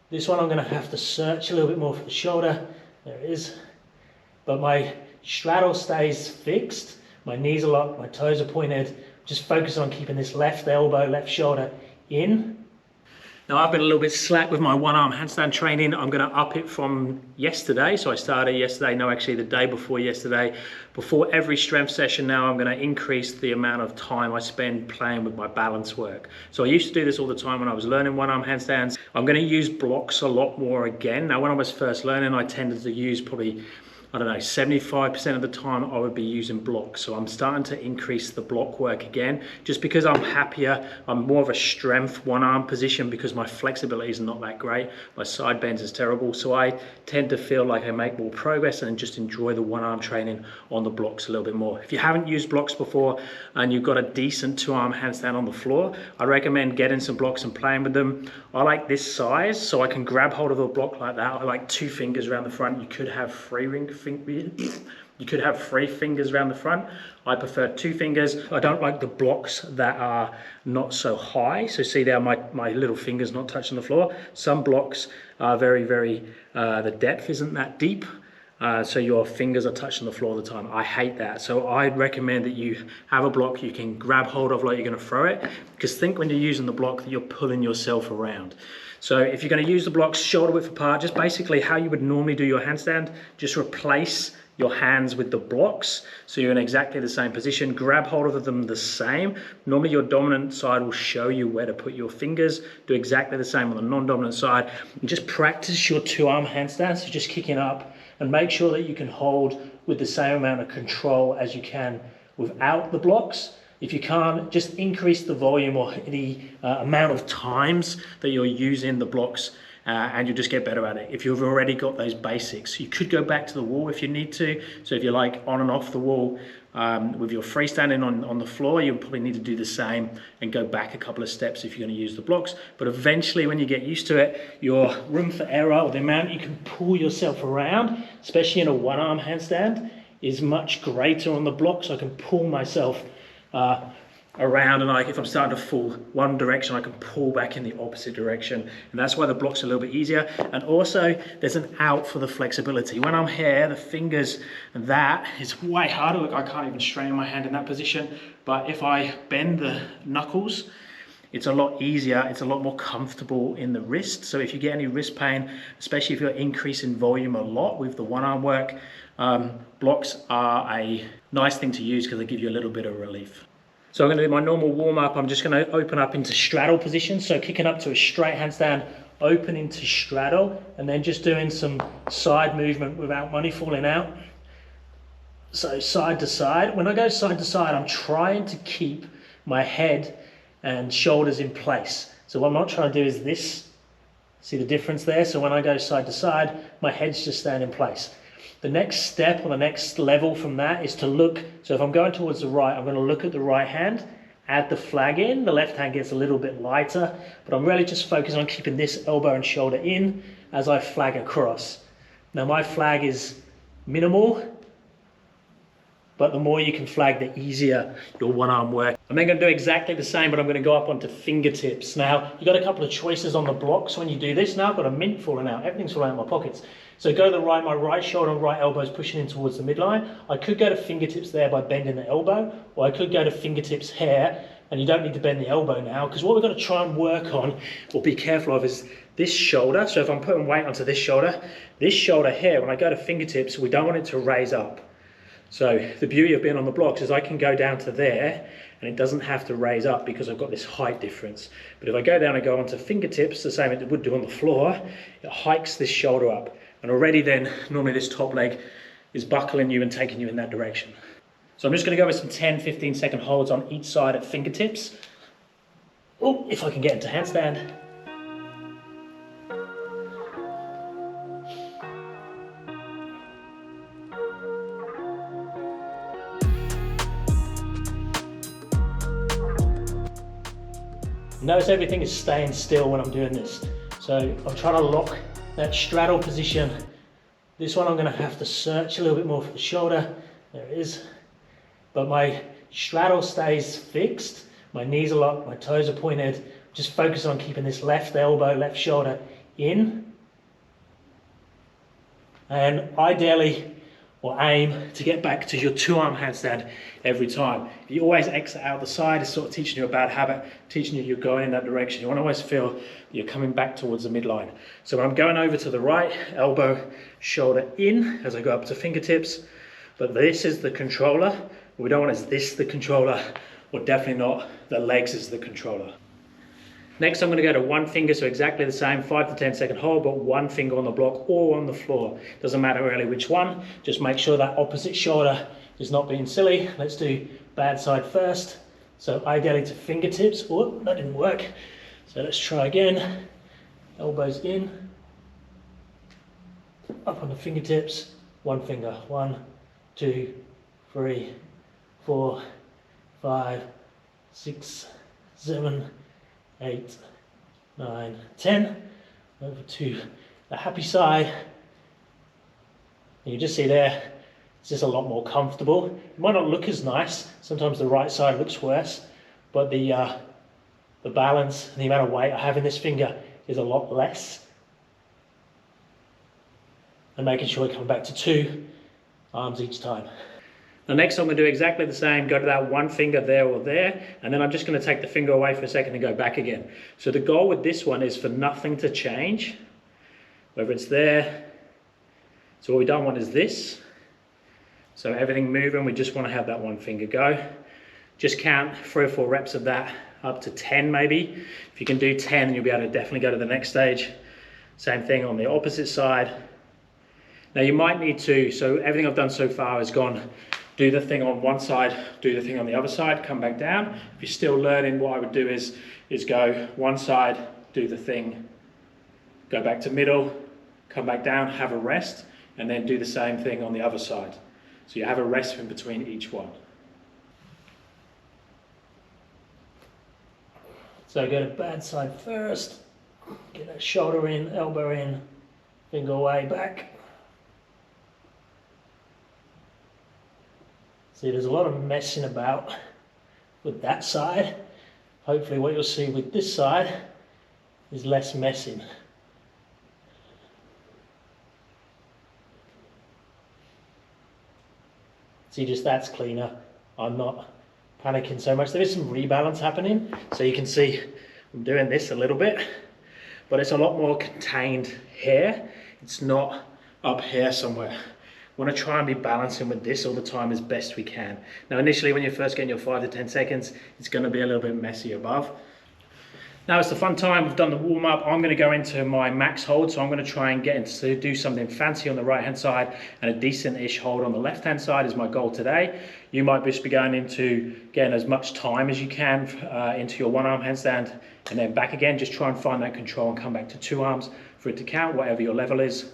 This one I'm going to have to search a little bit more for the shoulder. There it is. But my straddle stays fixed. My knees are locked, my toes are pointed. Just focus on keeping this left elbow, left shoulder in. Now I've been a little bit slack with my one-arm handstand training. I'm going to up it from yesterday. So I started yesterday, no, actually the day before yesterday. Before every strength session now, I'm going to increase the amount of time I spend playing with my balance work. So I used to do this all the time when I was learning one-arm handstands. I'm going to use blocks a lot more again. Now when I was first learning, I tended to use probably, I don't know, 75% of the time I would be using blocks. So I'm starting to increase the block work again, just because I'm happier. I'm more of a strength one arm position because my flexibility is not that great. My side bends is terrible. So I tend to feel like I make more progress and just enjoy the one arm training on the blocks a little bit more. If you haven't used blocks before and you've got a decent two arm handstand on the floor, I recommend getting some blocks and playing with them. I like this size so I can grab hold of a block like that. I like 2 fingers around the front. You could have 3 fingers around the front. I prefer 2 fingers. I don't like the blocks that are not so high. So see there, my little finger's not touching the floor. Some blocks are very, the depth isn't that deep. So your fingers are touching the floor all the time. I hate that. So I'd recommend that you have a block you can grab hold of like you're gonna throw it. Because think when you're using the block that you're pulling yourself around. So if you're gonna use the blocks shoulder width apart, just basically how you would normally do your handstand, just replace your hands with the blocks. So you're in exactly the same position, grab hold of them the same. Normally your dominant side will show you where to put your fingers. Do exactly the same on the non-dominant side. And just practice your 2-arm handstand, so just kicking up, and make sure that you can hold with the same amount of control as you can without the blocks. If you can't, just increase the volume or the amount of times that you're using the blocks and you'll just get better at it. If you've already got those basics, you could go back to the wall if you need to. So if you're like on and off the wall with your freestanding on the floor, you'll probably need to do the same and go back a couple of steps if you're gonna use the blocks. But eventually when you get used to it, your room for error, or the amount you can pull yourself around, especially in a one-arm handstand, is much greater on the blocks. So I can pull myself around, and if I'm starting to fall one direction, I can pull back in the opposite direction, and that's why the block's a little bit easier. And also there's an out for the flexibility. When I'm here, the fingers, that is way harder. Look, I can't even straighten my hand in that position, but if I bend the knuckles, it's a lot easier, it's a lot more comfortable in the wrist. So if you get any wrist pain, especially if you're increasing volume a lot with the one arm work, blocks are a nice thing to use because they give you a little bit of relief. So I'm going to do my normal warm up. I'm just going to open up into straddle position. So kicking up to a straight handstand, open into straddle, and then just doing some side movement without money falling out. So side to side. When I go side to side, I'm trying to keep my head and shoulders in place. So what I'm not trying to do is this. See the difference there? So when I go side to side, my head's just staying in place. The next step or the next level from that is to look. So if I'm going towards the right, I'm going to look at the right hand, add the flag in. The left hand gets a little bit lighter, but I'm really just focusing on keeping this elbow and shoulder in as I flag across. Now my flag is minimal, but the more you can flag, the easier your one arm work. I'm then going to do exactly the same, but I'm going to go up onto fingertips. Now, you've got a couple of choices on the blocks when you do this. Now I've got a mint falling out. Everything's falling out of my pockets. So go to the right, my right shoulder and right elbow is pushing in towards the midline. I could go to fingertips there by bending the elbow, or I could go to fingertips here, and you don't need to bend the elbow now, because what we're going to try and work on, or be careful of, is this shoulder. So if I'm putting weight onto this shoulder here, when I go to fingertips, we don't want it to raise up. So the beauty of being on the blocks is I can go down to there and it doesn't have to raise up because I've got this height difference. But if I go down and go onto fingertips, the same as it would do on the floor, it hikes this shoulder up. And already then, normally this top leg is buckling you and taking you in that direction. So I'm just going to go with some 10-15 second holds on each side at fingertips. Oh, if I can get into handstand. Notice everything is staying still when I'm doing this. So I'm trying to lock that straddle position. This one I'm going to have to search a little bit more for the shoulder. There it is. But my straddle stays fixed. My knees are locked, my toes are pointed. Just focus on keeping this left elbow, left shoulder in, and ideally, or aim to get back to your 2-arm handstand every time. If you always exit out the side, it's sort of teaching you a bad habit, teaching you you're going in that direction. You want to always feel you're coming back towards the midline. So when I'm going over to the right, elbow, shoulder in as I go up to fingertips, but this is the controller. What we don't want is this the controller, or definitely not the legs is the controller. Next, I'm going to go to one finger, so exactly the same, 5 to 10 second hold, but one finger on the block or on the floor. Doesn't matter really which one, just make sure that opposite shoulder is not being silly. Let's do bad side first. So ideally to fingertips. Oh, that didn't work. So let's try again. Elbows in, up on the fingertips, one finger. 1, 2, 3, 4, 5, 6, 7, 8, 9, 10, over to the happy side. And you just see there, it's just a lot more comfortable. It might not look as nice. Sometimes the right side looks worse, but the balance and the amount of weight I have in this finger is a lot less. And making sure I come back to 2 arms each time. The next I'm going to do exactly the same, go to that one finger there or there, and then I'm just going to take the finger away for a second and go back again. So the goal with this one is for nothing to change, whether it's there. So what we don't want is this. So everything moving, we just want to have that one finger go. Just count 3 or 4 reps of that, up to 10 maybe. If you can do 10, you'll be able to definitely go to the next stage. Same thing on the opposite side. Now you might need to, so everything I've done so far has gone, do the thing on one side, do the thing on the other side, come back down. If you're still learning, what I would do is go one side, do the thing, go back to middle, come back down, have a rest, and then do the same thing on the other side. So you have a rest in between each one. So go to bad side first, get that shoulder in, elbow in, finger away, back. See, there's a lot of messing about with that side. Hopefully what you'll see with this side is less messing. See, just that's cleaner. I'm not panicking so much. There is some rebalance happening. So you can see I'm doing this a little bit, but it's a lot more contained here. It's not up here somewhere. We want to try and be balancing with this all the time as best we can. Now initially when you're first getting your 5 to 10 seconds, it's going to be a little bit messy above. Now it's the fun time, we've done the warm up. I'm going to go into my max hold, so I'm going to try and get into do something fancy on the right hand side and a decent-ish hold on the left hand side is my goal today. You might just be going into getting as much time as you can into your 1-arm handstand and then back again. Just try and find that control and come back to 2 arms for it to count, whatever your level is.